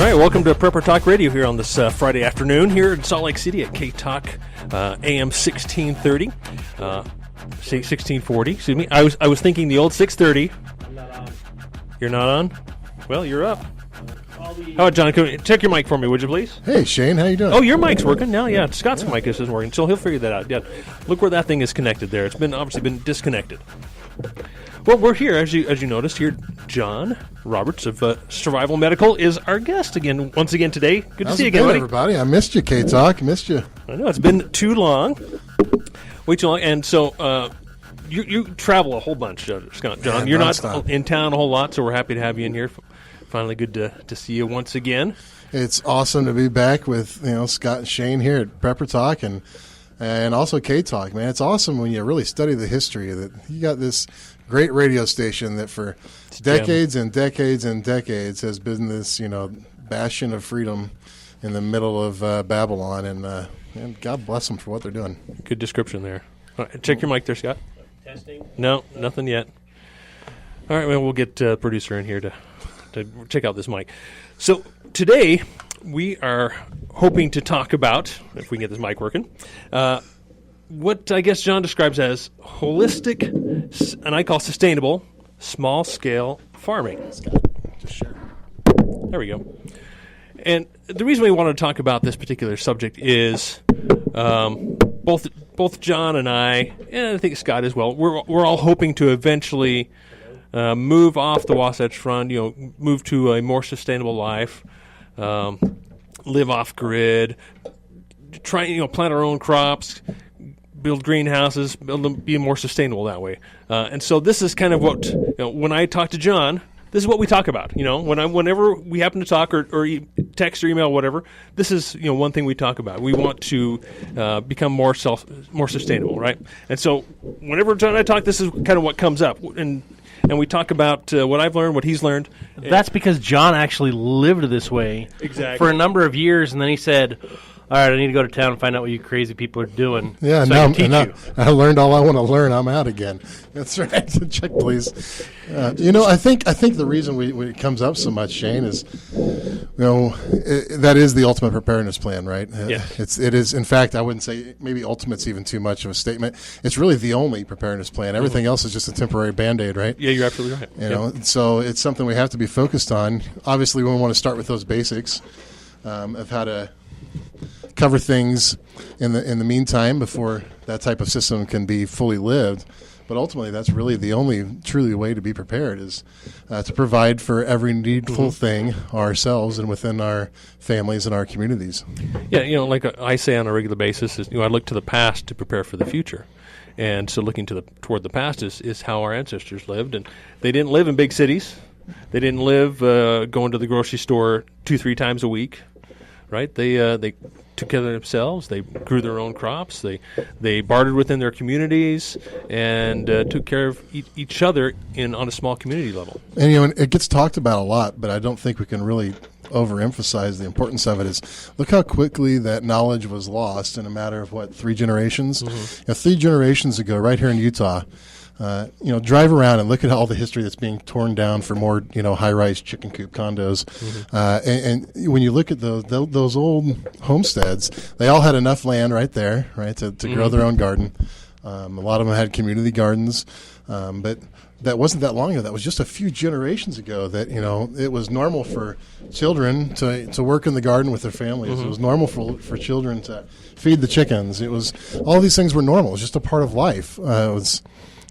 right, welcome to Prepper Talk Radio here on this Friday afternoon here in Salt Lake City at K-Talk, AM 1630, 1640, excuse me. I was thinking the old 630. I'm not on. You're not on? Well, you're up. Oh, John, check your mic for me, would you please? Hey, Shane, how you doing? Oh, your mic's working now. Yeah, Scott's mic isn't working, so he'll figure that out. Yeah, look where that thing is connected there. It's obviously been disconnected. Well, we're here, as you noticed here. John Roberts of Survival Medical is our guest once again today. Good to see you again, buddy. Everybody. I missed you, K-Talk. Missed you. I know, it's been too long. Way too long. And so you travel a whole bunch, Scott. John, you're not in town a whole lot, so we're happy to have you in here. Finally good to see you once again. It's awesome to be back with Scott and Shane here at Prepper Talk and also K-Talk, man. It's awesome when you really study the history that you got this great radio station that for decades and decades and decades has been this, bastion of freedom in the middle of Babylon, and God bless them for what they're doing. Good description there. All right, check your mic there, Scott. Testing? No, nothing yet. All right, well, we'll get producer in here to check out this mic. So today we are hoping to talk about, if we can get this mic working, what I guess John describes as holistic, and I call sustainable, small-scale farming. There we go. And the reason we want to talk about this particular subject is both John and I I think Scott as well, we're all hoping to eventually move off the Wasatch Front, move to a more sustainable life, live off grid, try, plant our own crops, build greenhouses, be more sustainable that way. And so this is kind of what, when I talk to John, this is what we talk about. Whenever we happen to talk or text or email, or whatever, this is one thing we talk about. We want to become more sustainable, right? And so whenever John and I talk, this is kind of what comes up, and we talk about what I've learned, what he's learned. That's because John actually lived this way for a number of years, and then he said, all right, I need to go to town and find out what you crazy people are doing. Yeah, so now I learned all I want to learn. I'm out again. That's right. Check, please. I think the reason it comes up so much, Shane, is that is the ultimate preparedness plan, right? Yeah. It is. In fact, I wouldn't say maybe ultimate's even too much of a statement. It's really the only preparedness plan. Everything else is just a temporary Band-Aid, right? Yeah, you're absolutely right. So it's something we have to be focused on. Obviously, we want to start with those basics of how to cover things in the meantime before that type of system can be fully lived. But ultimately, that's really the only truly way to be prepared is to provide for every needful thing ourselves and within our families and our communities. Yeah, like I say on a regular basis, is I look to the past to prepare for the future. And so looking toward the past is how our ancestors lived. And they didn't live in big cities. They didn't live going to the grocery store 2-3 times a week. Right? They took care of themselves. They grew their own crops. They bartered within their communities and took care of each other on a small community level. And it gets talked about a lot, but I don't think we can really overemphasize the importance of it. Is look how quickly that knowledge was lost in a matter of 3 generations. 3 generations ago, right here in Utah. Drive around and look at all the history that's being torn down for more, high-rise chicken coop condos. And when you look at those old homesteads, they all had enough land right there, right, to grow their own garden. A lot of them had community gardens, but that wasn't that long ago. That was just a few generations ago that, it was normal for children to work in the garden with their families. It was normal for children to feed the chickens. It was all these things were normal. It was just a part of life.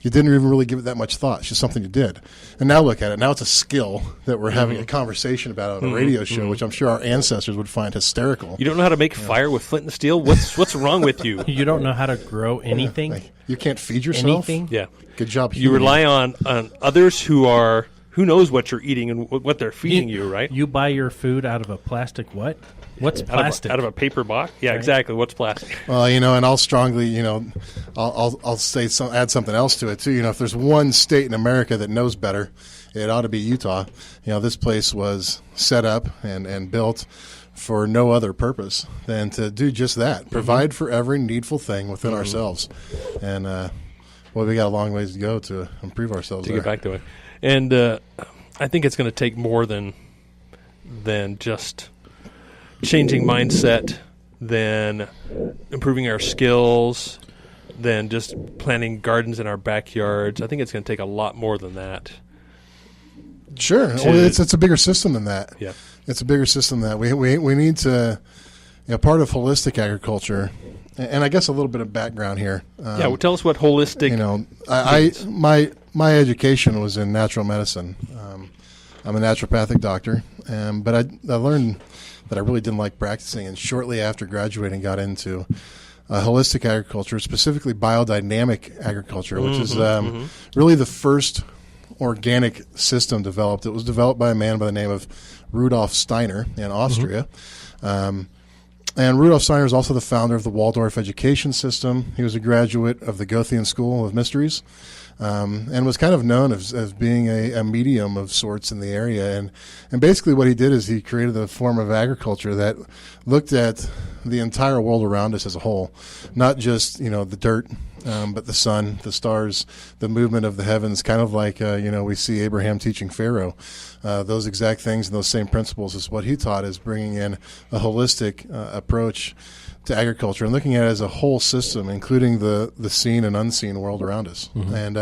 You didn't even really give it that much thought. It's just something you did. And now look at it. Now it's a skill that we're having a conversation about on a radio show, which I'm sure our ancestors would find hysterical. You don't know how to make fire with flint and steel? What's wrong with you? You don't know how to grow anything? You can't feed yourself? Anything? Yeah. Good job. You rely on others who knows what you're eating and what they're feeding you, right? You buy your food out of a plastic what? What's plastic? Out of a paper box? Yeah, right. Exactly. What's plastic? Well, and I'll strongly, I'll say add something else to it too. If there's one state in America that knows better, it ought to be Utah. This place was set up and built for no other purpose than to do just that, provide for every needful thing within ourselves. And we got a long ways to go to improve ourselves. To get back to it. And I think it's going to take more than than just changing mindset, than improving our skills, than just planting gardens in our backyards. I think it's going to take a lot more than that. Sure. Well, it's a bigger system than that. Yeah. It's a bigger system than that. We need to, part of holistic agriculture, and I guess a little bit of background here. Well, tell us what holistic means. My education was in natural medicine. I'm a naturopathic doctor, but I learned that I really didn't like practicing, and shortly after graduating got into holistic agriculture, specifically biodynamic agriculture, which is really the first organic system developed. It was developed by a man by the name of Rudolf Steiner in Austria. And Rudolf Steiner is also the founder of the Waldorf education system. He was a graduate of the Goethean School of Mysteries, and was kind of known as being a medium of sorts in the area. And basically what he did is he created a form of agriculture that looked at the entire world around us as a whole, not just, the dirt, but the sun, the stars, the movement of the heavens, kind of like, we see Abraham teaching Pharaoh. Those exact things and those same principles is what he taught, is bringing in a holistic approach to agriculture and looking at it as a whole system, including the seen and unseen world around us. And,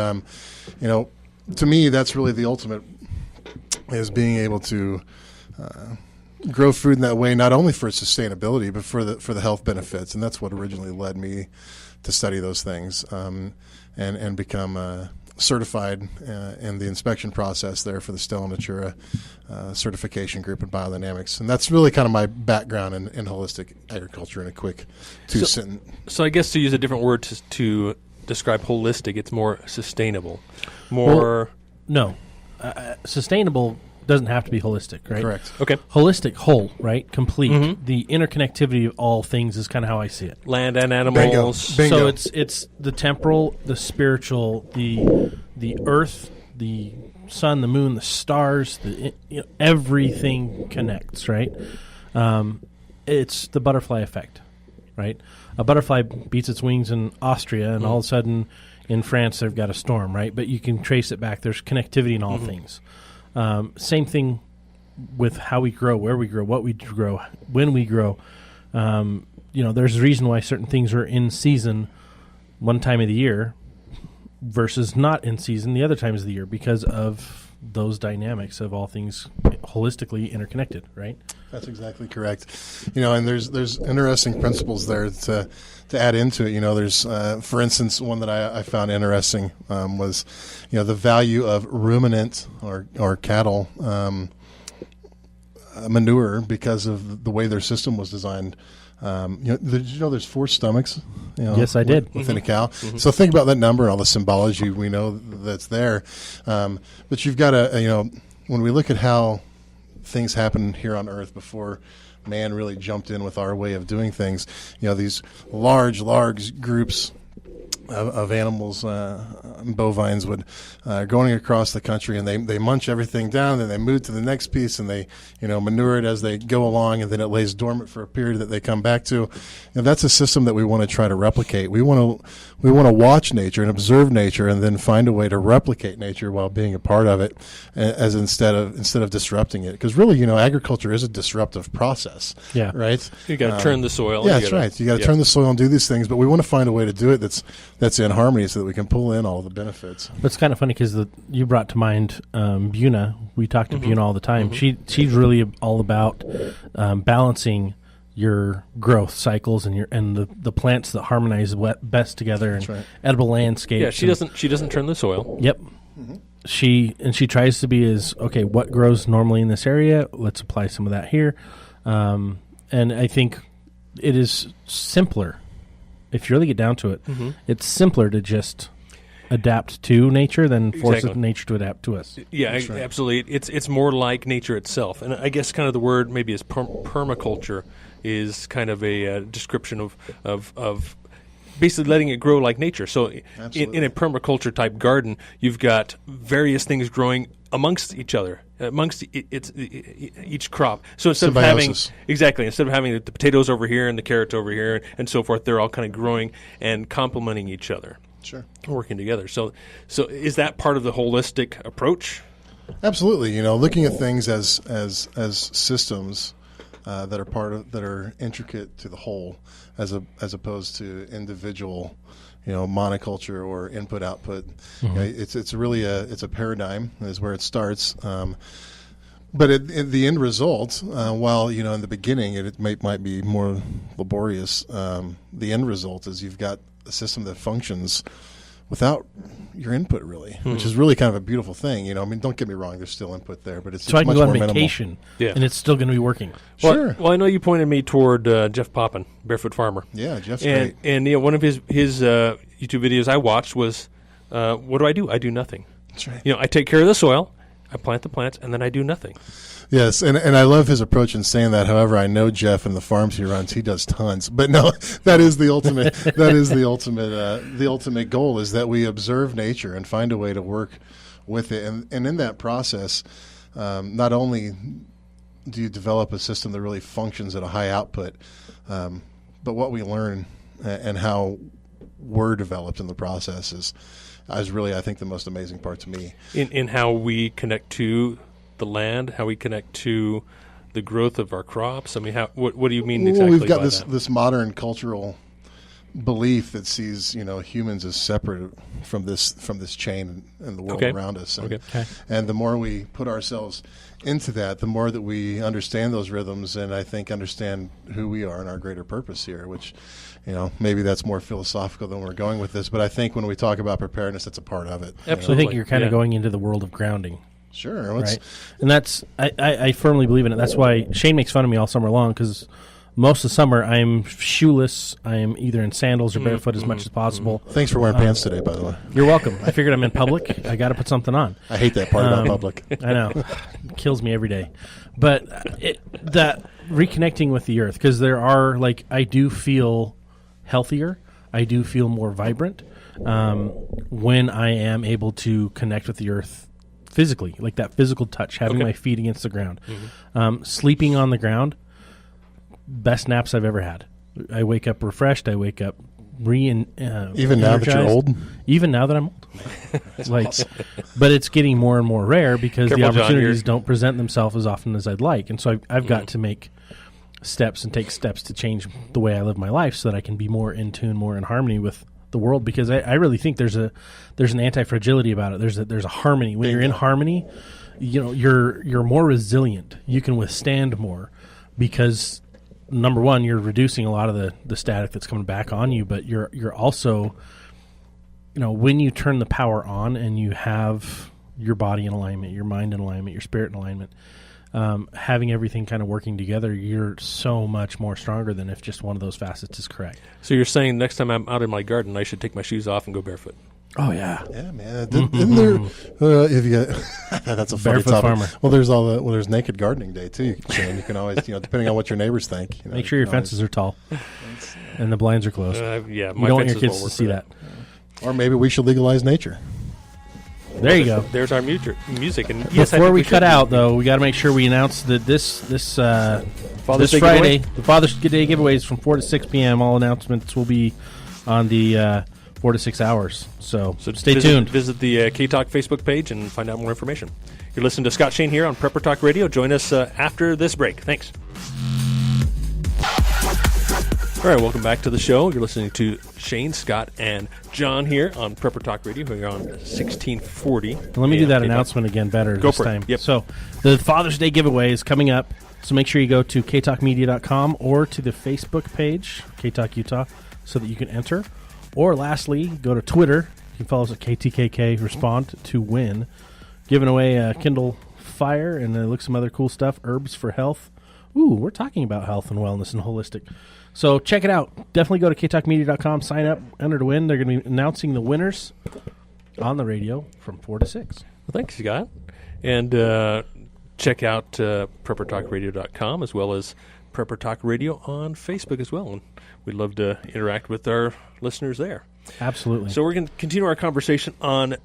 to me, that's really the ultimate, is being able to grow food in that way, not only for its sustainability, but for the health benefits. And that's what originally led me to study those things and become certified in the inspection process there for the Stella Natura certification group in biodynamics. And that's really kind of my background in holistic agriculture in a quick two-sentence. So I guess to use a different word to describe holistic, it's more sustainable. Sustainable doesn't have to be holistic, right? Correct. Okay. Holistic, whole, right? Complete. The interconnectivity of all things is kind of how I see it. Land and animals. Bingo. So it's the temporal, the spiritual, the earth, the sun, the moon, the stars, everything connects, right? It's the butterfly effect, right? A butterfly beats its wings in Austria, and all of a sudden in France they've got a storm, right? But you can trace it back. There's connectivity in all things. Same thing with how we grow, where we grow, what we grow, when we grow. There's a reason why certain things are in season one time of the year versus not in season the other times of the year, because of those dynamics of all things holistically interconnected, right? That's exactly correct. And there's interesting principles there to add into it. There's, for instance, one that I found interesting was, the value of ruminant or cattle manure because of the way their system was designed. Did you know there's 4 stomachs? Yes, I did. Within a cow. So think about that number and all the symbology we know that's there. But you've got to, when we look at how things happened here on Earth before man really jumped in with our way of doing things, these large groups of animals, bovines would going across the country, and they munch everything down, and they move to the next piece, and they manure it as they go along, and then it lays dormant for a period that they come back to. And that's a system that we want to try to replicate. We want to watch nature and observe nature, and then find a way to replicate nature while being a part of it, as instead of disrupting it. Because really, agriculture is a disruptive process. Yeah. Right. You got to turn the soil. Yeah, that's right. You got to turn the soil and do these things, but we want to find a way to do it that's in harmony, so that we can pull in all the benefits. But it's kind of funny because you brought to mind Buna. We talk to Buna all the time. She's really all about balancing your growth cycles and the plants that harmonize best together, and edible landscapes. Yeah, she doesn't turn the soil. Yep. She tries to be what grows normally in this area. Let's apply some of that here, and I think it is simpler. If you really get down to it, it's simpler to just adapt to nature than force nature to adapt to us. Yeah, absolutely. It's more like nature itself. And I guess kind of the word maybe is permaculture is kind of a description of basically letting it grow like nature. So in a permaculture type garden, you've got various things growing amongst each other, amongst each crop. So instead of having the potatoes over here and the carrots over here and so forth, they're all kind of growing and complementing each other. Sure. Working together. So is that part of the holistic approach? Absolutely. You know, looking at things as systems that are intricate to the whole, as opposed to individual, monoculture or input output. It's really a paradigm is where it starts. But in the end result, while in the beginning it might be more laborious, the end result is you've got a system that functions without your input, really, which is really kind of a beautiful thing. I mean, don't get me wrong, there's still input there, but it's so I can much go more on minimal. vacation, and it's still going to be working. Sure. Well, I know you pointed me toward Jeff Poppin, Barefoot Farmer. Yeah, Jeff's great. And one of his YouTube videos I watched was, what do? I do nothing. That's right. I take care of the soil, I plant the plants, and then I do nothing. Yes, and I love his approach in saying that. However, I know Jeff and the farms he runs; he does tons. But no, that is the ultimate. That is the ultimate. The ultimate goal is that we observe nature and find a way to work with it. And in that process, not only do you develop a system that really functions at a high output, but what we learn and how we're developed in the process is really, I think, the most amazing part to me. In how we connect to the land, how we connect to the growth of our crops. I mean, what do you mean exactly? Well, we've got by this modern cultural belief that sees humans as separate from this chain in the world around us. And the more we put ourselves into that, the more that we understand those rhythms, and I think understand who we are and our greater purpose here. Which, maybe that's more philosophical than we're going with this, but I think when we talk about preparedness, that's a part of it. Absolutely. I think you're kind of going into the world of grounding. Sure. Right. And that's, I firmly believe in it. That's why Shane makes fun of me all summer long, because most of the summer I'm shoeless. I am either in sandals or barefoot as much as possible. Thanks for wearing pants today, by the way. You're welcome. I figured I'm in public. I got to put something on. I hate that part about public. I know. It kills me every day. But that reconnecting with the earth, because I do feel healthier. I do feel more vibrant when I am able to connect with the earth physically, like that physical touch, having my feet against the ground. Sleeping on the ground, best naps I've ever had. I wake up refreshed. I wake up even now that you're old? Even now that I'm old. Awesome. But it's getting more and more rare because Careful, the opportunities John, don't present themselves as often as I'd like. And so I've got to make steps and take steps to change the way I live my life so that I can be more in tune, more in harmony with the world, because I really think there's an anti-fragility about it. There's a harmony. When you're in harmony, you're more resilient. You can withstand more because, number one, you're reducing a lot of the static that's coming back on you, but you're also, when you turn the power on and you have your body in alignment, your mind in alignment, your spirit in alignment, having everything kind of working together, you're so much more stronger than if just one of those facets is correct. So you're saying next time I'm out in my garden, I should take my shoes off and go barefoot? Oh yeah, yeah, man. Isn't there? If you that's a funny barefoot topic. farmer. Well, there's Naked Gardening Day too. You can always, depending on what your neighbors think. Make sure your fences are tall and the blinds are closed. Yeah, you don't want your kids to see that. Or maybe we should legalize nature. There you go. There's our music. And yes, before we cut out, though, we got to make sure we announce that this Friday, the Father's Day giveaways from 4 to 6 p.m. All announcements will be on the 4 to 6 hours. So stay tuned. Visit the K-Talk Facebook page and find out more information. You're listening to Scott Shane here on Prepper Talk Radio. Join us after this break. Thanks. All right, welcome back to the show. You're listening to Shane, Scott, and John here on Prepper Talk Radio. We're on 1640. Let me do that announcement again better this time. Yep. So the Father's Day giveaway is coming up. So make sure you go to ktalkmedia.com or to the Facebook page, KTalk Utah, so that you can enter. Or lastly, go to Twitter. You can follow us at KTKK Respond to win. Giving away a Kindle Fire and look some other cool stuff. Herbs for Health. Ooh, we're talking about health and wellness and holistic. So check it out. Definitely go to ktalkmedia.com, sign up, enter to win. They're going to be announcing the winners on the radio from 4 to 6. Well, thanks, Scott. And check out preppertalkradio.com as well as Prepper Talk Radio on Facebook as well. And we'd love to interact with our listeners there. Absolutely. So we're going to continue our conversation on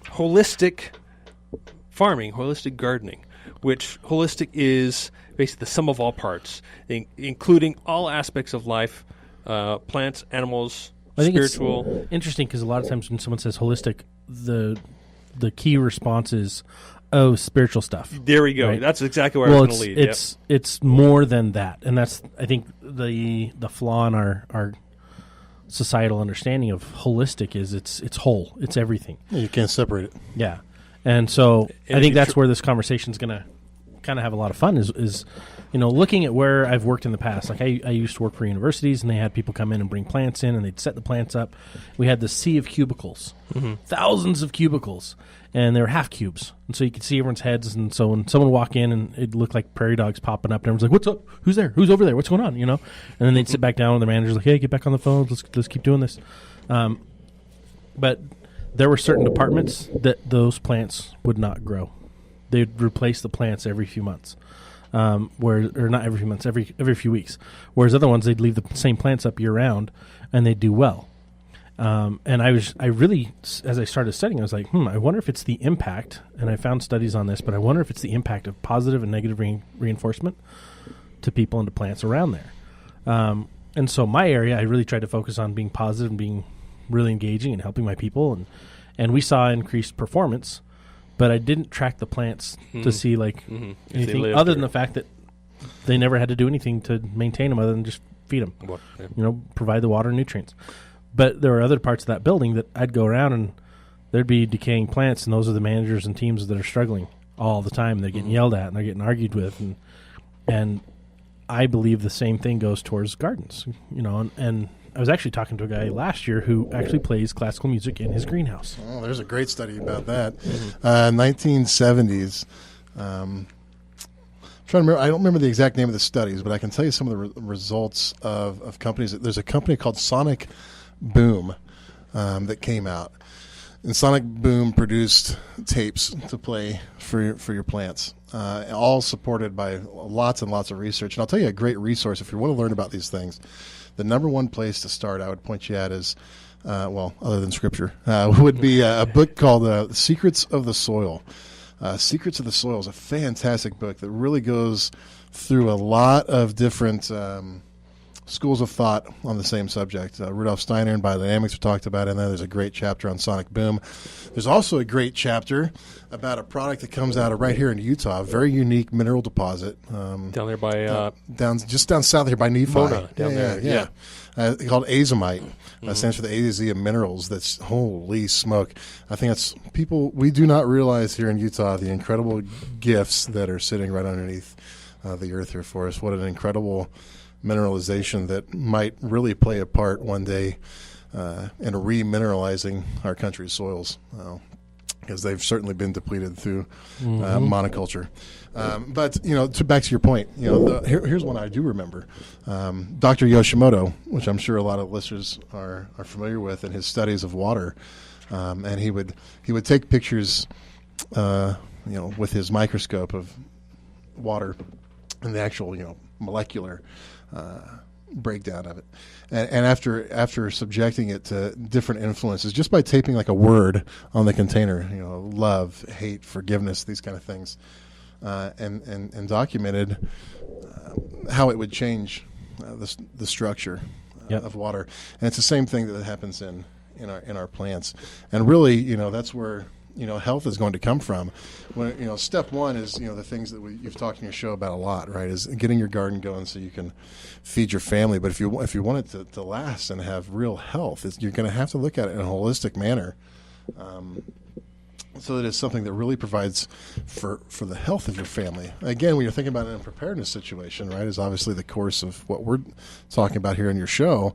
holistic farming, holistic gardening, which holistic is basically the sum of all parts, including all aspects of life, plants, animals, I think spiritual. It's interesting because a lot of times when someone says holistic, the key response is, oh, spiritual stuff. There we go. Right. That's exactly where I was going to lead. It's more than that, and that's, I think, the flaw in our societal understanding of holistic is it's whole. It's everything. You can't separate it. Yeah, and so And I think that's where this conversation is going to kind of have a lot of fun. Is looking at where I've worked in the past. Like I used to work for universities, and they had people come in and bring plants in, and they'd set the plants up. We had this sea of cubicles, thousands of cubicles, and they were half cubes, and so you could see everyone's heads. And so when someone would walk in, and it looked like prairie dogs popping up, and everyone's like, "What's up? Who's there? Who's over there? What's going on?" And then they'd sit back down, and the manager's like, "Hey, get back on the phone. Let's keep doing this." But there were certain departments that those plants would not grow. They'd replace the plants every few months. Or not every few months, every few weeks. Whereas other ones, they'd leave the same plants up year round, and they'd do well. And I really, as I started studying, I was like, I wonder if it's the impact, and I found studies on this, but I wonder if it's the impact of positive and negative reinforcement to people and to plants around there. And so my area, I really tried to focus on being positive and being really engaging and helping my people, and we saw increased performance. But I didn't track the plants to see anything other than the fact that they never had to do anything to maintain them other than just feed them, provide the water and nutrients. But there were other parts of that building that I'd go around and there'd be decaying plants, and those are the managers and teams that are struggling all the time. They're getting yelled at and they're getting argued with, and I believe the same thing goes towards gardens, and I was actually talking to a guy last year who actually plays classical music in his greenhouse. Oh, there's a great study about that. 1970s. Trying to remember, I don't remember the exact name of the studies, but I can tell you some of the results of companies. There's a company called Sonic Boom that came out. And Sonic Boom produced tapes to play for your plants, all supported by lots and lots of research. And I'll tell you a great resource if you want to learn about these things. The number one place to start I would point you at is, other than Scripture, would be a book called Secrets of the Soil. Secrets of the Soil is a fantastic book that really goes through a lot of different schools of thought on the same subject. Rudolf Steiner and biodynamics we talked about in there. There's a great chapter on Sonic Boom. There's also a great chapter about a product that comes out of right here in Utah, a very unique mineral deposit. Down there by... just down south here by Nephi. Mona, down there. Yeah. Called azomite. Stands for the A to Z of minerals. That's, holy smoke. I think that's we do not realize here in Utah the incredible gifts that are sitting right underneath the earth here for us. What an incredible mineralization that might really play a part one day in remineralizing our country's soils, because they've certainly been depleted through monoculture. But back to your point, here's one I do remember. Dr. Yoshimoto, which I'm sure a lot of listeners are familiar with, and his studies of water, and he would take pictures, with his microscope of water and the actual molecular breakdown of it, and after subjecting it to different influences, just by taping like a word on the container, love, hate, forgiveness, these kind of things, and documented how it would change the structure of water. And it's the same thing that happens in our plants, and really that's where health is going to come from. When step one is the things that you've talked in your show about a lot, right? Is getting your garden going so you can feed your family. But if you want it to last and have real health, you're going to have to look at it in a holistic manner, so that it's something that really provides for the health of your family. Again, when you're thinking about it in a preparedness situation, right, is obviously the course of what we're talking about here in your show.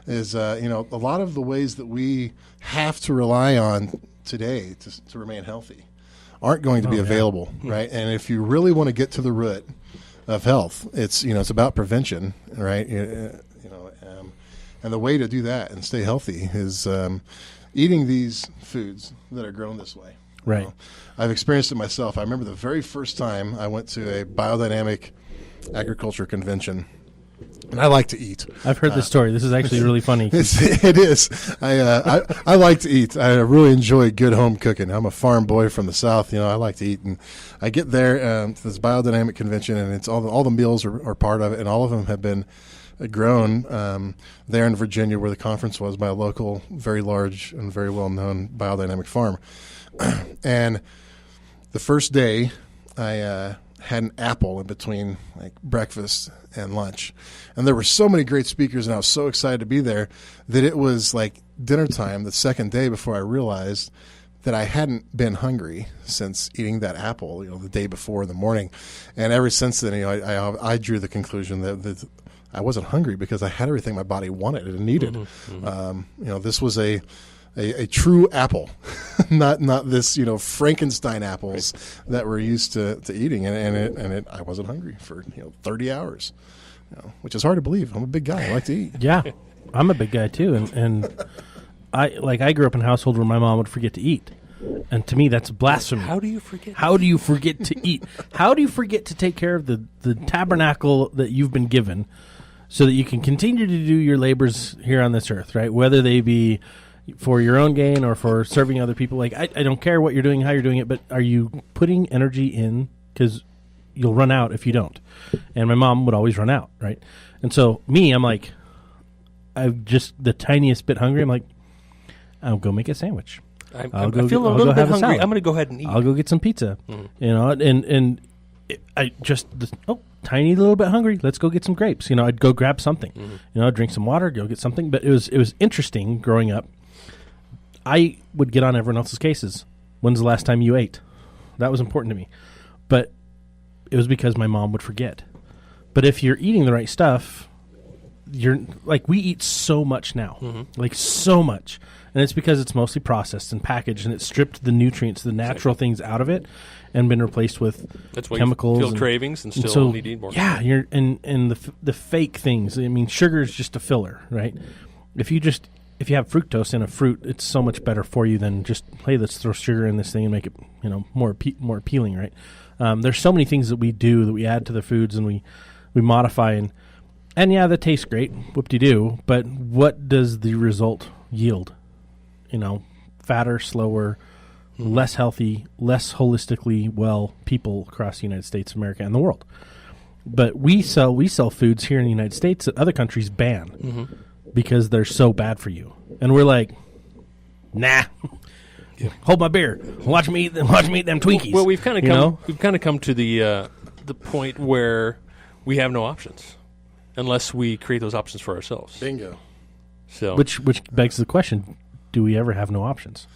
Is a lot of the ways that we have to rely on today to remain healthy aren't going to be available, right? And if you really want to get to the root of health, it's about prevention, right? And the way to do that and stay healthy is eating these foods that are grown this way. Right. I've experienced it myself. I remember the very first time I went to a biodynamic agriculture convention. And I like to eat. I've heard this story. This is actually really funny. It is. I like to eat. I really enjoy good home cooking. I'm a farm boy from the South. I like to eat. And I get there to this biodynamic convention, and it's all the meals are part of it, and all of them have been grown there in Virginia, where the conference was, by a local, very large and very well-known biodynamic farm. And the first day, I had an apple in between like breakfast and lunch, and there were so many great speakers, and I was so excited to be there that it was like dinner time the second day before I realized that I hadn't been hungry since eating that apple, the day before in the morning. And ever since then, I drew the conclusion that I wasn't hungry because I had everything my body wanted and needed. This was a true apple, not this Frankenstein apples that we're used to eating, and I wasn't hungry for 30 hours, which is hard to believe. I'm a big guy. I like to eat. Yeah, I'm a big guy too, and I grew up in a household where my mom would forget to eat. And to me, that's blasphemy. How do you forget? How do you forget to eat? How do you forget to take care of the tabernacle that you've been given so that you can continue to do your labors here on this earth, right? Whether they be for your own gain or for serving other people. Like, I don't care what you're doing, how you're doing it, but are you putting energy in? Because you'll run out if you don't. And my mom would always run out, right? And so I'm like, I'm just the tiniest bit hungry. I'm like, I'll go make a sandwich. I feel a little bit hungry. I'm going to go ahead and eat. I'll go get some pizza. And tiny little bit hungry. Let's go get some grapes. I'd go grab something. Drink some water, go get something. But it was interesting growing up. I would get on everyone else's cases. When's the last time you ate? That was important to me. But it was because my mom would forget. But if you're eating the right stuff, you're like, we eat so much now, like so much. And it's because it's mostly processed and packaged, and it's stripped the nutrients, the natural things out of it, and been replaced with chemicals. You feel cravings and still need to eat more. Yeah, and the fake things. I mean, sugar is just a filler, right? If you have fructose in a fruit, it's so much better for you than just, hey, let's throw sugar in this thing and make it more appealing, right? There's so many things that we do that we add to the foods and we modify and yeah, that tastes great, whoop-de-doo, but what does the result yield? Fatter, slower, less healthy, less holistically well people across the United States, America, and the world. But we sell foods here in the United States that other countries ban because they're so bad for you. And we're like, nah, hold my beer. Watch me eat them Twinkies. Well, we've kind of come to the point where we have no options unless we create those options for ourselves. Bingo. So which begs the question: do we ever have no options?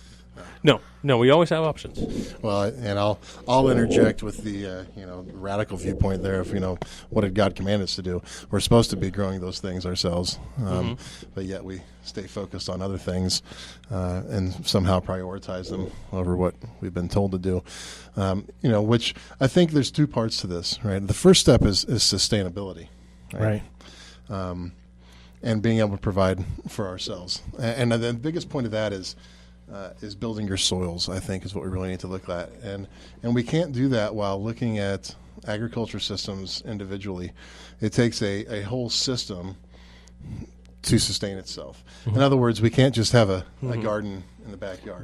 No, we always have options. Well, and I'll interject with the radical viewpoint there of what did God command us to do? We're supposed to be growing those things ourselves, but yet we stay focused on other things and somehow prioritize them over what we've been told to do. Which I think there's two parts to this, right? The first step is sustainability, right? And being able to provide for ourselves. And the biggest point of that is building your soils, I think, is what we really need to look at. And we can't do that while looking at agriculture systems individually. It takes a whole system to sustain itself. In other words, we can't just have a garden in the backyard.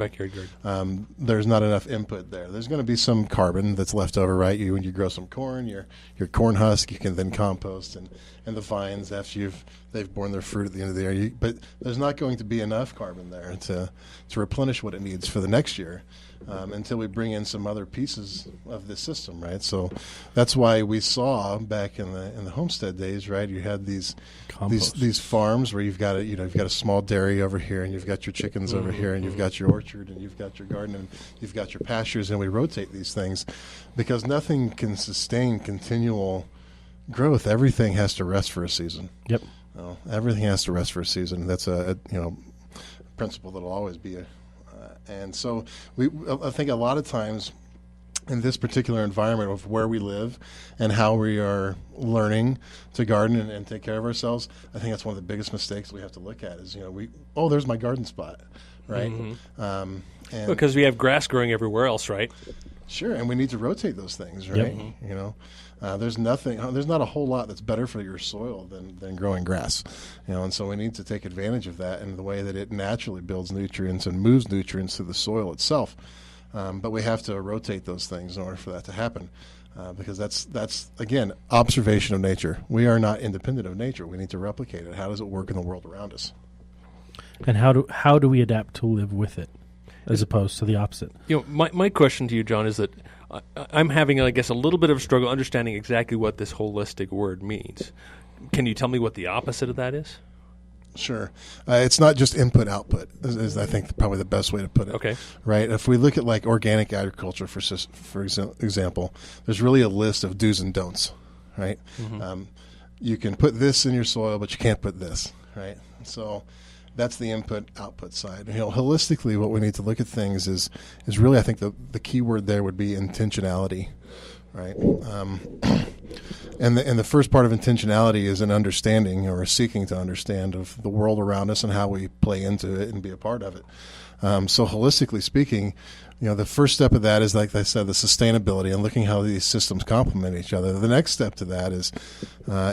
There's not enough input there. There's going to be some carbon that's left over, right? When you grow some corn, your corn husk, you can then compost, and the vines after they've borne their fruit at the end of the year. But there's not going to be enough carbon there to replenish what it needs for the next year until we bring in some other pieces of this system, right? So that's why we saw back in the homestead days, right? You had these farms where you've got a small dairy over here, and you've got your chickens over here, and you've got your orchard, and you've got your garden, and you've got your pastures, and we rotate these things because nothing can sustain continual growth. Everything has to rest for a season. Yep. Everything has to rest for a season. That's a principle that'll always be and so I think a lot of times in this particular environment of where we live and how we are learning to garden and take care of ourselves, I think that's one of the biggest mistakes we have to look at is, there's my garden spot, right? And because we have grass growing everywhere else, right? Sure, and we need to rotate those things, right? Yep. There's not a whole lot that's better for your soil than growing grass, and so we need to take advantage of that in the way that it naturally builds nutrients and moves nutrients through the soil itself. But we have to rotate those things in order for that to happen, because that's again observation of nature. We are not independent of nature. We need to replicate it. How does it work in the world around us? And how do we adapt to live with it, as opposed to the opposite? My question to you, John, is that I'm having, I guess, a little bit of a struggle understanding exactly what this holistic word means. Can you tell me what the opposite of that is? Sure. It's not just input-output, is I think probably the best way to put it. Okay. Right? If we look at like organic agriculture, for example, there's really a list of do's and don'ts, right? Mm-hmm. You can put this in your soil, but you can't put this, right? So that's the input-output side. Holistically, what we need to look at things is really, I think the key word there would be intentionality, right? And the first part of intentionality is an understanding or a seeking to understand of the world around us and how we play into it and be a part of it. So holistically speaking, the first step of that is, like I said, the sustainability and looking how these systems complement each other. The next step to that is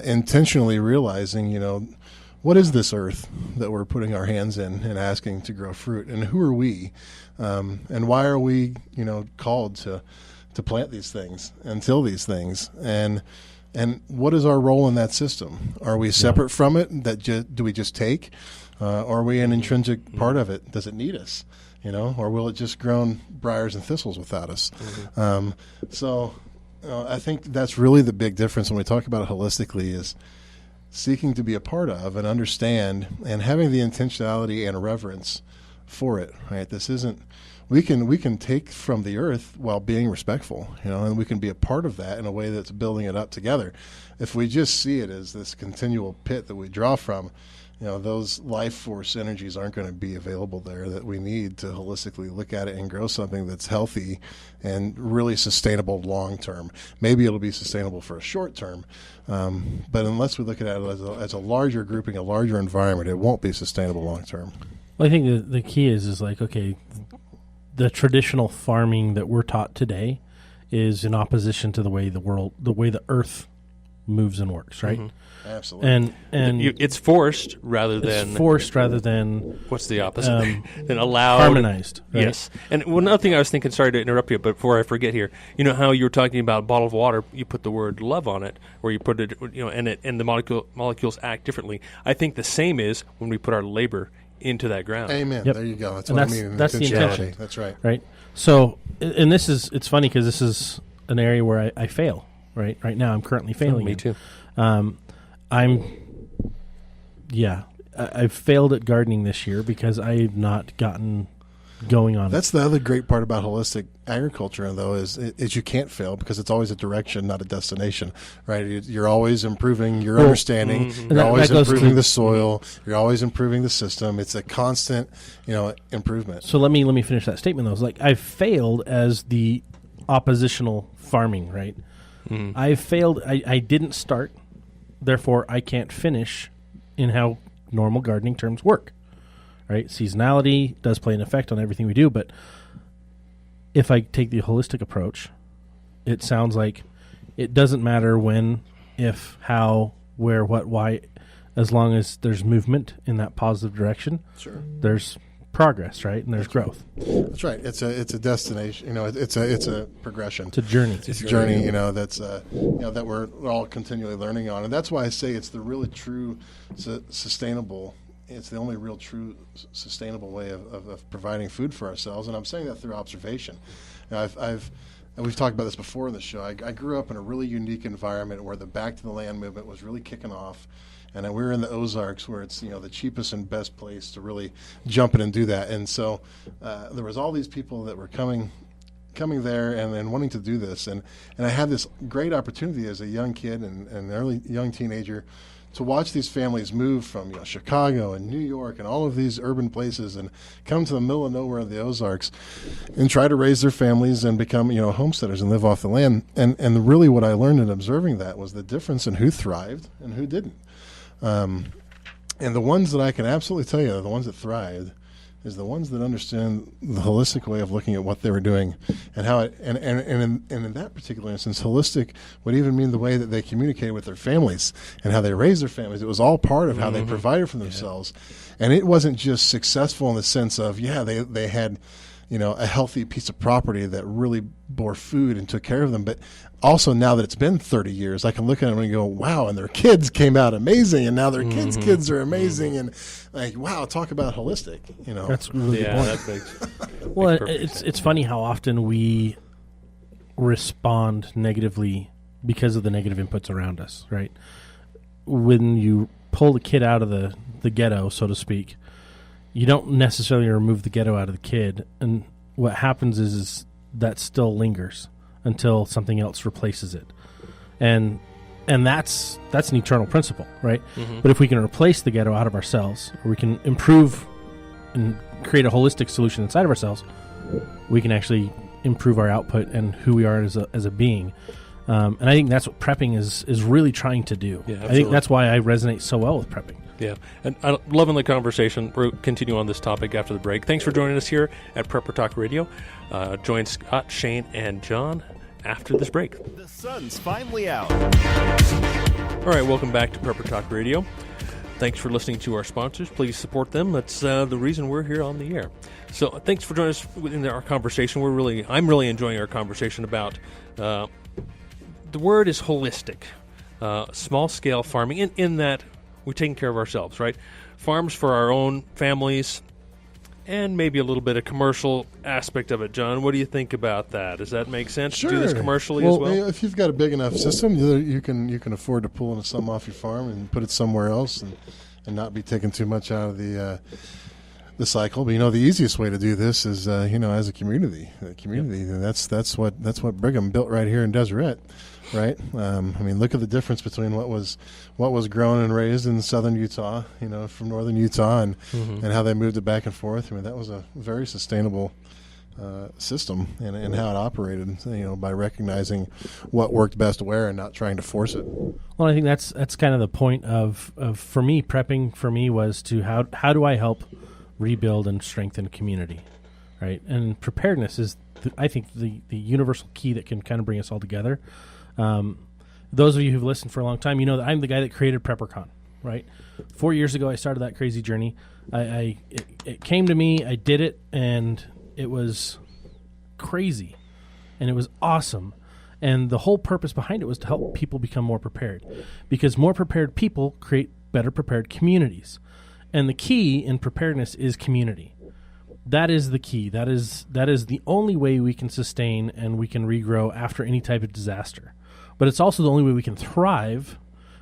intentionally realizing, what is this earth that we're putting our hands in and asking to grow fruit, and who are we, and why are we, called to plant these things and till these things, and what is our role in that system? Are we separate from it? Do we just take? Or are we an intrinsic part of it? Does it need us? Or will it just grow briars and thistles without us? Mm-hmm. I think that's really the big difference when we talk about it holistically, is seeking to be a part of and understand and having the intentionality and reverence for it, right? This isn't, we can take from the earth while being respectful, and we can be a part of that in a way that's building it up together. If we just see it as this continual pit that we draw from, those life force energies aren't going to be available there that we need to holistically look at it and grow something that's healthy and really sustainable long term. Maybe it'll be sustainable for a short term, but unless we look at it as a larger grouping, a larger environment, it won't be sustainable long term. Well, I think the key is like, okay, the traditional farming that we're taught today is in opposition to the way the earth moves and works, right? Mm-hmm. Absolutely. And it's forced rather than what's the opposite? Than allowed, harmonized. Right? Yes. And another thing I was thinking, sorry to interrupt you, but before I forget here, how you were talking about a bottle of water, you put the word love on it, or you put it, and the molecules act differently. I think the same is when we put our labor into that ground. Amen. Yep. There you go. That's and what I mean. That's the intention. That's right. Right. So, and it's funny because this is an area where I fail. Right now, I'm currently failing. Me too. I've failed at gardening this year because I've not gotten going on That's it. the other great part about holistic agriculture, though, is you can't fail because it's always a direction, not a destination, right? You're always improving your understanding. Mm-hmm. You're always improving the soil. You're always improving the system. It's a constant, improvement. So let me finish that statement, though. It's like I've failed as the oppositional farming, right? Mm. I've failed. I didn't start. Therefore, I can't finish in how normal gardening terms work, right? Seasonality does play an effect on everything we do, but if I take the holistic approach, it sounds like it doesn't matter when, if, how, where, what, why, as long as there's movement in that positive direction. Sure. There's progress, right? And there's growth. That's right. It's a destination. It's a progression. It's a journey. It's a journey. That's that we're all continually learning on, and that's why I say it's the really true sustainable. It's the only real true sustainable way of providing food for ourselves, and I'm saying that through observation. And we've talked about this before in the show. I grew up in a really unique environment where the Back to the Land movement was really kicking off. And we were in the Ozarks, where it's the cheapest and best place to really jump in and do that. And so there was all these people that were coming there and wanting to do this. And I had this great opportunity as a young kid and an early young teenager to watch these families move from Chicago and New York and all of these urban places and come to the middle of nowhere of the Ozarks and try to raise their families and become homesteaders and live off the land. And really what I learned in observing that was the difference in who thrived and who didn't. And the ones that I can absolutely tell you, the ones that thrived, is the ones that understand the holistic way of looking at what they were doing and how it, and in that particular instance, holistic would even mean the way that they communicate with their families and how they raise their families. It was all part of how they provided for themselves. And it wasn't just successful in the sense of, they had, a healthy piece of property that really bore food and took care of them. But also now that it's been 30 years, I can look at them and go, wow, and their kids came out amazing, and now their kids are amazing. And like, wow, talk about holistic, That's really good point. That makes Well, it's funny how often we respond negatively because of the negative inputs around us, right? When you pull the kid out of the ghetto, so to speak, you don't necessarily remove the ghetto out of the kid. And what happens is that still lingers until something else replaces it. And that's an eternal principle, right? Mm-hmm. But if we can replace the ghetto out of ourselves, or we can improve and create a holistic solution inside of ourselves, we can actually improve our output and who we are as a being. And I think that's what prepping is really trying to do. Yeah, I think that's why I resonate so well with prepping. Yeah, and I'm loving the conversation. We'll continue on this topic after the break. Thanks for joining us here at Prepper Talk Radio. Join Scott, Shane, and John after this break. The sun's finally out. All right, welcome back to Prepper Talk Radio. Thanks for listening to our sponsors. Please support them. That's the reason we're here on the air. So thanks for joining us in our conversation. I'm really enjoying our conversation about the word is holistic, small-scale farming, in that we're taking care of ourselves, right? Farms for our own families, and maybe a little bit of commercial aspect of it. John, what do you think about that? Does that make sense to do this commercially as well? If you've got a big enough system, you can afford to pull some off your farm and put it somewhere else and not be taking too much out of the cycle. But the easiest way to do this is as a community. Yep. That's what Brigham built right here in Deseret. Right. Look at the difference between what was grown and raised in southern Utah, from northern Utah, and how they moved it back and forth. That was a very sustainable system, and how it operated. By recognizing what worked best where and not trying to force it. Well, I think that's kind of the point of for me, prepping for me was to how do I help rebuild and strengthen community, right? And preparedness is I think the universal key that can kind of bring us all together. Those of you who've listened for a long time, you know that I'm the guy that created PrepperCon, right? 4 years ago, I started that crazy journey. It came to me, I did it, and it was crazy, and it was awesome. And the whole purpose behind it was to help people become more prepared, because more prepared people create better prepared communities. And the key in preparedness is community. That is the key. That is the only way we can sustain and we can regrow after any type of disaster. But it's also the only way we can thrive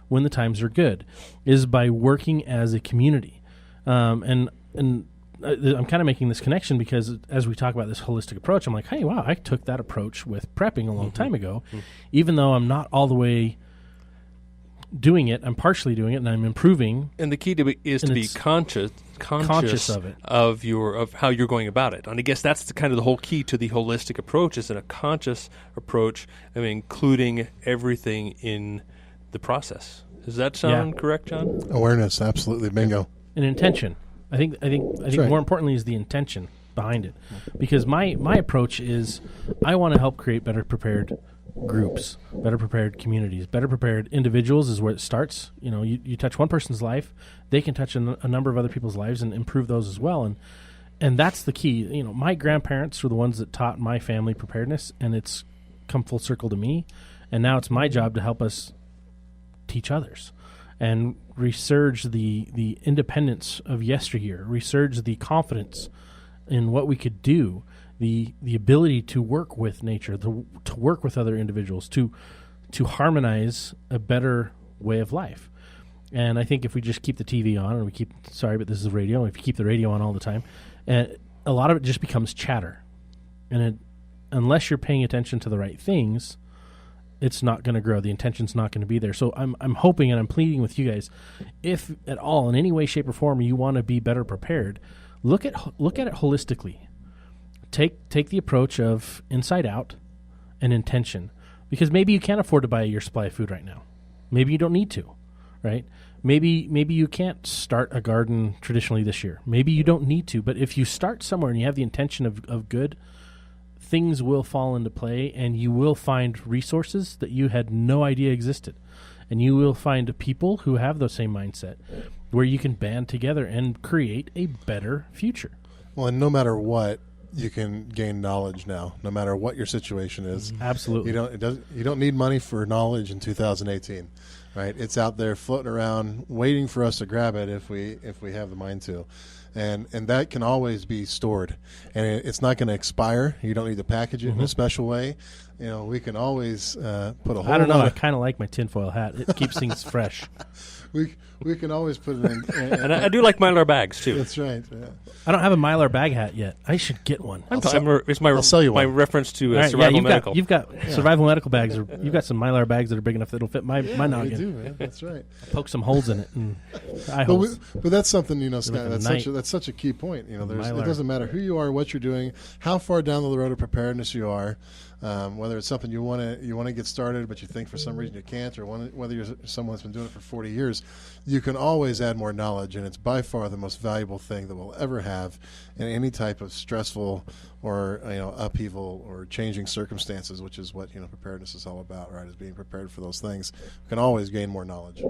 when the times are good, is by working as a community. And I'm kind of making this connection because as we talk about this holistic approach, I'm like, hey, wow, I took that approach with prepping a long time ago. Even though I'm not all the way doing it, I'm partially doing it, and I'm improving. And the key is to be conscious of it, of how you're going about it. And I guess that's the whole key to the holistic approach, is a conscious approach, including everything in the process. Does that sound correct, John? Awareness, absolutely, bingo. And intention. I think right. More importantly is the intention behind it, because my approach is I want to help create better prepared groups, better prepared communities, better prepared individuals is where it starts. You touch one person's life, they can touch a number of other people's lives and improve those as well. And that's the key. My grandparents were the ones that taught my family preparedness, and it's come full circle to me. And now it's my job to help us teach others and resurge the independence of yesteryear, resurge the confidence in what we could do, the ability to work with nature, to work with other individuals, to harmonize a better way of life. And I think if we just keep the TV on, and but this is radio, if you keep the radio on all the time, and a lot of it just becomes chatter. And unless you're paying attention to the right things, it's not going to grow. The intention's not going to be there. So I'm hoping and I'm pleading with you guys, if at all, in any way, shape, or form, you want to be better prepared, look at it holistically. Take the approach of inside out and intention, because maybe you can't afford to buy your supply of food right now. Maybe you don't need to, right? Maybe you can't start a garden traditionally this year. Maybe you don't need to, but if you start somewhere and you have the intention of good, things will fall into play, and you will find resources that you had no idea existed. And you will find people who have the same mindset where you can band together and create a better future. Well, and no matter what, you can gain knowledge now, no matter what your situation is. Absolutely. You don't need money for knowledge in 2018, right? It's out there floating around, waiting for us to grab it if we have the mind to, and that can always be stored, and it's not going to expire. You don't need to package it in a special way. we can always put a whole I don't know. lot I of, kind of like my tinfoil hat. It keeps things fresh. we can always put it in. And I do like Mylar bags too. That's right. Yeah. I don't have a Mylar bag hat yet. I should get one. It's my I'll sell you my one. reference to All right, survival you've medical. You've got survival medical bags. You've got some Mylar bags that are big enough that'll fit my We noggin. do, man. That's right. Poke some holes in it. And eye But, holes. but that's something, Scott. like a That's such a key point. It Mylar. doesn't matter who you are, what you're doing, how far down the road of preparedness you are, whether it's something you want to get started, but you think for some reason you can't, or whether you're someone that's been doing it for 40 years, you can always add more knowledge, and it's by far the most valuable thing that we'll ever have in any type of stressful or upheaval or changing circumstances, which is what preparedness is all about, right? Is being prepared for those things. We can always gain more knowledge.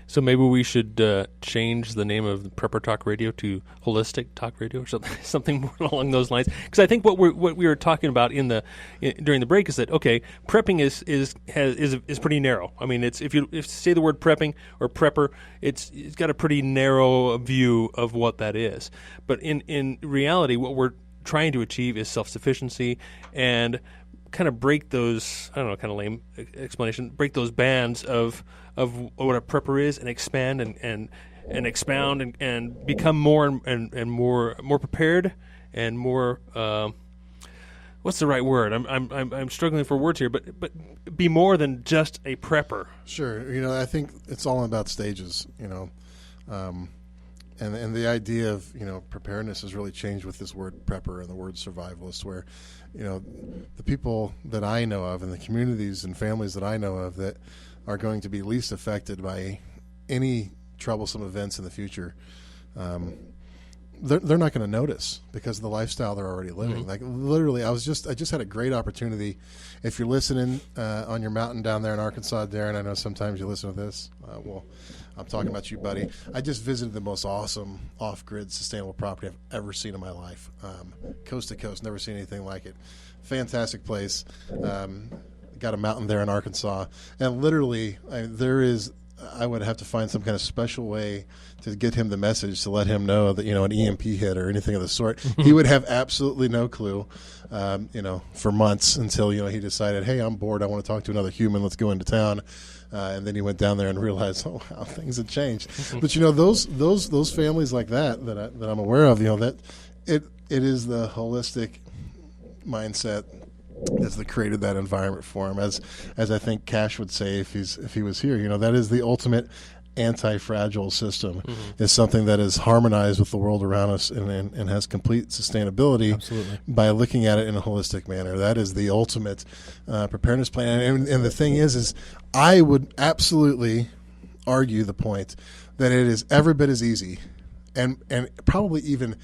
So maybe we should change the name of Prepper Talk Radio to Wholistic Talk Radio or something more along those lines. Because I think what we were talking about during the break is that prepping is pretty narrow. I mean, if you say the word prepping or prepper, it's got a pretty narrow view of what that is. But in reality, what we're trying to achieve is self-sufficiency and kind of break those, I don't know, kind of lame explanation, break those bands of what a prepper is and expand and expound and become more and more prepared and more what's the right word? I'm struggling for words here, but be more than just a prepper. Sure. I think it's all about stages, and the idea of preparedness has really changed with this word prepper and the word survivalist, where the people that I know of and the communities and families that I know of that are going to be least affected by any troublesome events in the future, they're not going to notice because of the lifestyle they're already living. Mm-hmm. Like literally, I just had a great opportunity. If you're listening on your mountain down there in Arkansas, Darren, I know sometimes you listen to this. Well, I'm talking about you, buddy. I just visited the most awesome off-grid sustainable property I've ever seen in my life. Coast to coast, never seen anything like it. Fantastic place. Got a mountain there in Arkansas. And literally, I would have to find some kind of special way to get him the message to let him know that, an EMP hit or anything of the sort. He would have absolutely no clue, for months until, he decided, hey, I'm bored. I want to talk to another human. Let's go into town. And then he went down there and realized, oh, wow, things have changed. But, those families like that I'm aware of, that it is the holistic mindset that's created that environment for him. As I think Cash would say if he was here, that is the ultimate anti-fragile system. Is something that is harmonized with the world around us and has complete sustainability. Absolutely. By looking at it in a holistic manner. That is the ultimate preparedness plan. And the thing is I would absolutely argue the point that it is every bit as easy and probably even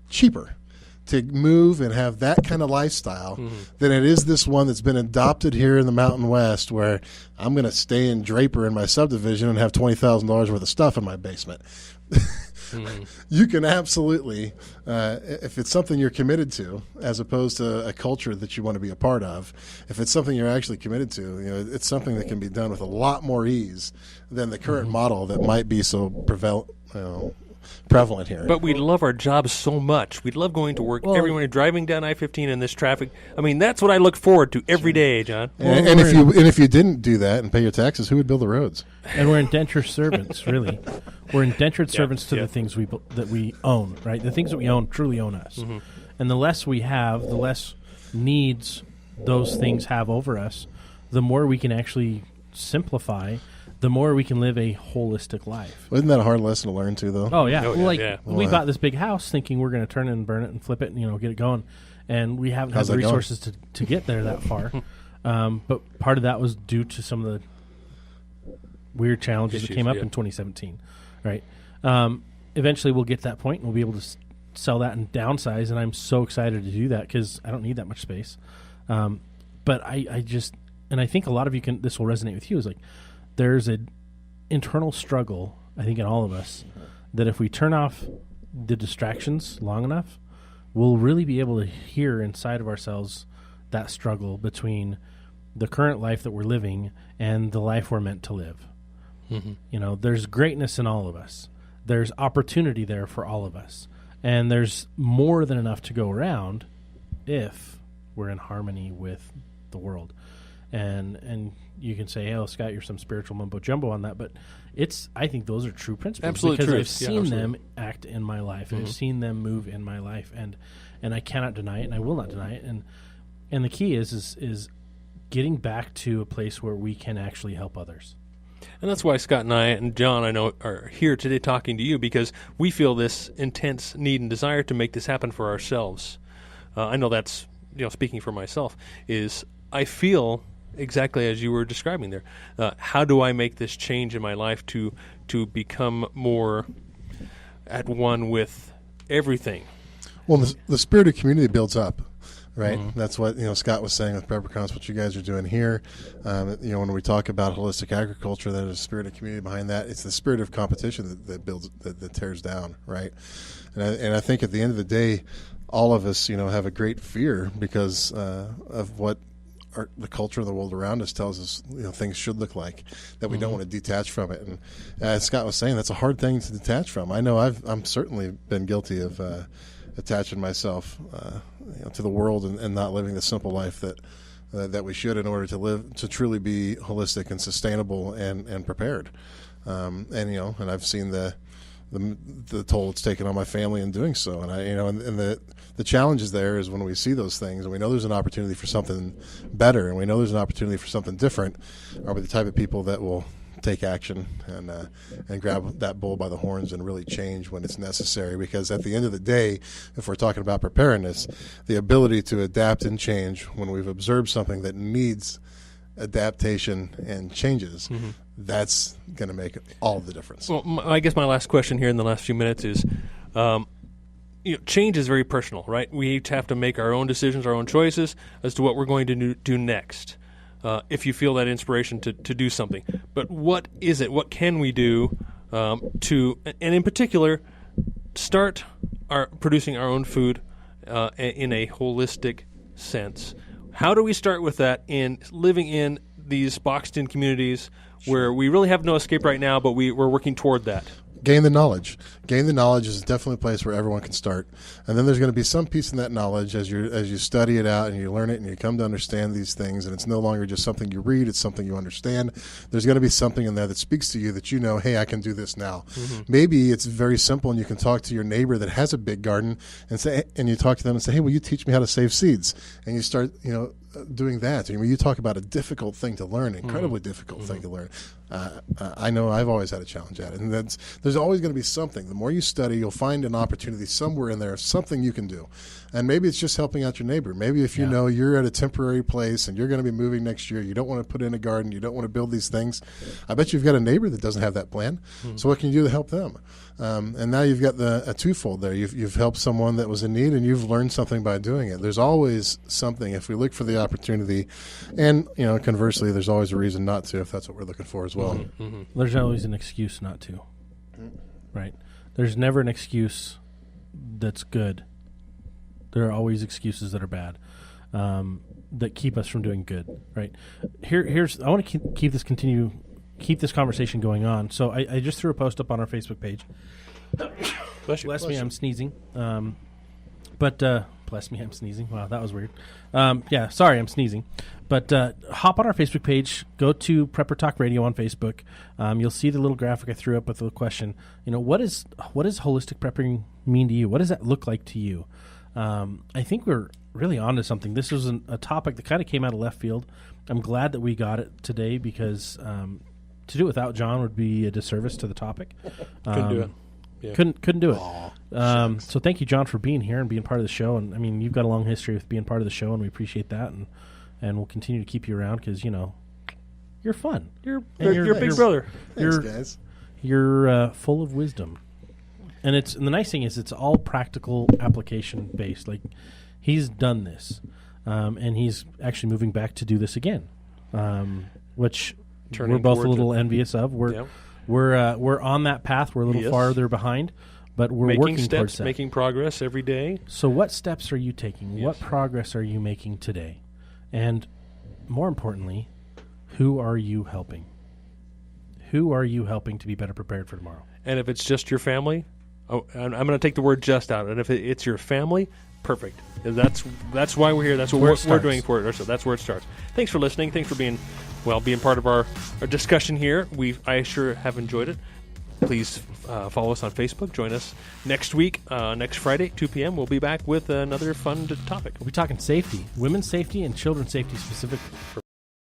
cheaper to move and have that kind of lifestyle than it is this one that's been adopted here in the Mountain West, where I'm going to stay in Draper in my subdivision and have $20,000 worth of stuff in my basement. You can absolutely, if it's something you're committed to, as opposed to a culture that you want to be a part of, if it's something you're actually committed to, it's something that can be done with a lot more ease than the current model that might be so prevalent here. But we love our jobs so much. We love going to work. Everyone driving down I-15 in this traffic. I mean, that's what I look forward to every day, John. And if you didn't do that and pay your taxes, who would build the roads? And we're indentured servants, really. We're indentured servants to the things that we own, right? The things that we own truly own us. And the less we have, the less needs those things have over us, the more we can actually simplify, the more we can live a holistic life. Isn't that a hard lesson to learn, too, though? Oh, yeah. We bought this big house thinking we're going to turn it and burn it and flip it and, get it going. And we haven't had the resources to get there that far. But part of that was due to some of the weird challenges that came up in 2017, right? Eventually we'll get to that point and we'll be able to sell that and downsize, and I'm so excited to do that because I don't need that much space. But I just, and I think a lot of you this will resonate with you, is like, there's an internal struggle, I think, in all of us, that if we turn off the distractions long enough, we'll really be able to hear inside of ourselves that struggle between the current life that we're living and the life we're meant to live. There's greatness in all of us. There's opportunity there for all of us. And there's more than enough to go around if we're in harmony with the world. and you can say, "Oh, Scott, you're some spiritual mumbo jumbo on that," but I think those are true principles. Absolute because truth. I've seen them act in my life. I've seen them move in my life, and I cannot deny it, and I will not deny it. And the key is getting back to a place where we can actually help others. And that's why Scott and I and John, I know, are here today talking to you, because we feel this intense need and desire to make this happen for ourselves. I know that's, speaking for myself, is I feel exactly as you were describing there. How do I make this change in my life to become more at one with everything? Well, the spirit of community builds up. Right, that's what Scott was saying with Peppercorns. What you guys are doing here, when we talk about holistic agriculture, there's a spirit of community behind that. It's the spirit of competition that builds, that tears down. Right, and I think at the end of the day, all of us, have a great fear because of what the culture of the world around us tells us, things should look like, that we don't want to detach from it. And as Scott was saying, that's a hard thing to detach from. I know I'm certainly been guilty of attaching myself to the world and not living the simple life that we should in order to truly be holistic and sustainable and prepared. And I've seen the toll it's taken on my family in doing so. And and the challenge is there is when we see those things and we know there's an opportunity for something better and we know there's an opportunity for something different, are we the type of people that will take action and grab that bull by the horns and really change when it's necessary? Because at the end of the day, if we're talking about preparedness, the ability to adapt and change when we've observed something that needs adaptation and changes, that's going to make all the difference. Well, I guess my last question here in the last few minutes is, change is very personal, right? We each have to make our own decisions, our own choices as to what we're going to do next. If you feel that inspiration to do something. But what is it? What can we do and in particular, start producing our own food in a holistic sense? How do we start with that in living in these boxed-in communities where we really have no escape right now, but we're working toward that? Gain the knowledge. Gain the knowledge is definitely a place where everyone can start. And then there's going to be some piece in that knowledge as you study it out and you learn it and you come to understand these things, and it's no longer just something you read, it's something you understand. There's going to be something in there that speaks to you that hey, I can do this now. Maybe it's very simple and you can talk to your neighbor that has a big garden and you talk to them and say, hey, will you teach me how to save seeds? And you start, doing that. You talk about a difficult thing to learn, incredibly difficult thing to learn. I know I've always had a challenge at it, and there's always going to be something. The more you study, you'll find an opportunity somewhere in there, something you can do. And maybe it's just helping out your neighbor. Maybe if you're at a temporary place and you're going to be moving next year, you don't want to put in a garden, you don't want to build these things. I bet you've got a neighbor that doesn't have that plan. So what can you do to help them? And now you've got a twofold there. You've helped someone that was in need, and you've learned something by doing it. There's always something if we look for the opportunity, and conversely, there's always a reason not to if that's what we're looking for as well. There's always an excuse not to. Right? There's never an excuse that's good. There are always excuses that are bad, that keep us from doing good. Right? I want to keep this conversation going on. So I just threw a post up on our Facebook page. Bless me, I'm sneezing. Bless me, I'm sneezing. Wow, that was weird. Sorry, I'm sneezing. But hop on our Facebook page. Go to Prepper Talk Radio on Facebook. You'll see the little graphic I threw up with the question. What does holistic prepping mean to you? What does that look like to you? I think we're really onto something. This was a topic that kind of came out of left field. I'm glad that we got it today because to do it without John would be a disservice to the topic. Couldn't do it. Yeah. Couldn't do it. So thank you, John, for being here and being part of the show. And I mean, you've got a long history with being part of the show, and we appreciate that. And we'll continue to keep you around because you're fun. You're big brother. Thanks, guys. You're full of wisdom, and the nice thing is it's all practical application based. Like he's done this, and he's actually moving back to do this again, which we're both a little envious of. We're on that path. We're a little farther behind, but we're working towards that. Making progress every day. So what steps are you taking? Yes. What progress are you making today? And more importantly, who are you helping? Who are you helping to be better prepared for tomorrow? And if it's just your family, I'm going to take the word just out, and if it's your family, perfect. That's why we're here. That's what we're doing for it. So that's where it starts. Thanks for listening. Thanks for being part of our discussion here. I sure have enjoyed it. Please follow us on Facebook. Join us next week, next Friday, 2 p.m. We'll be back with another fun topic. We'll be talking safety, women's safety and children's safety specifically.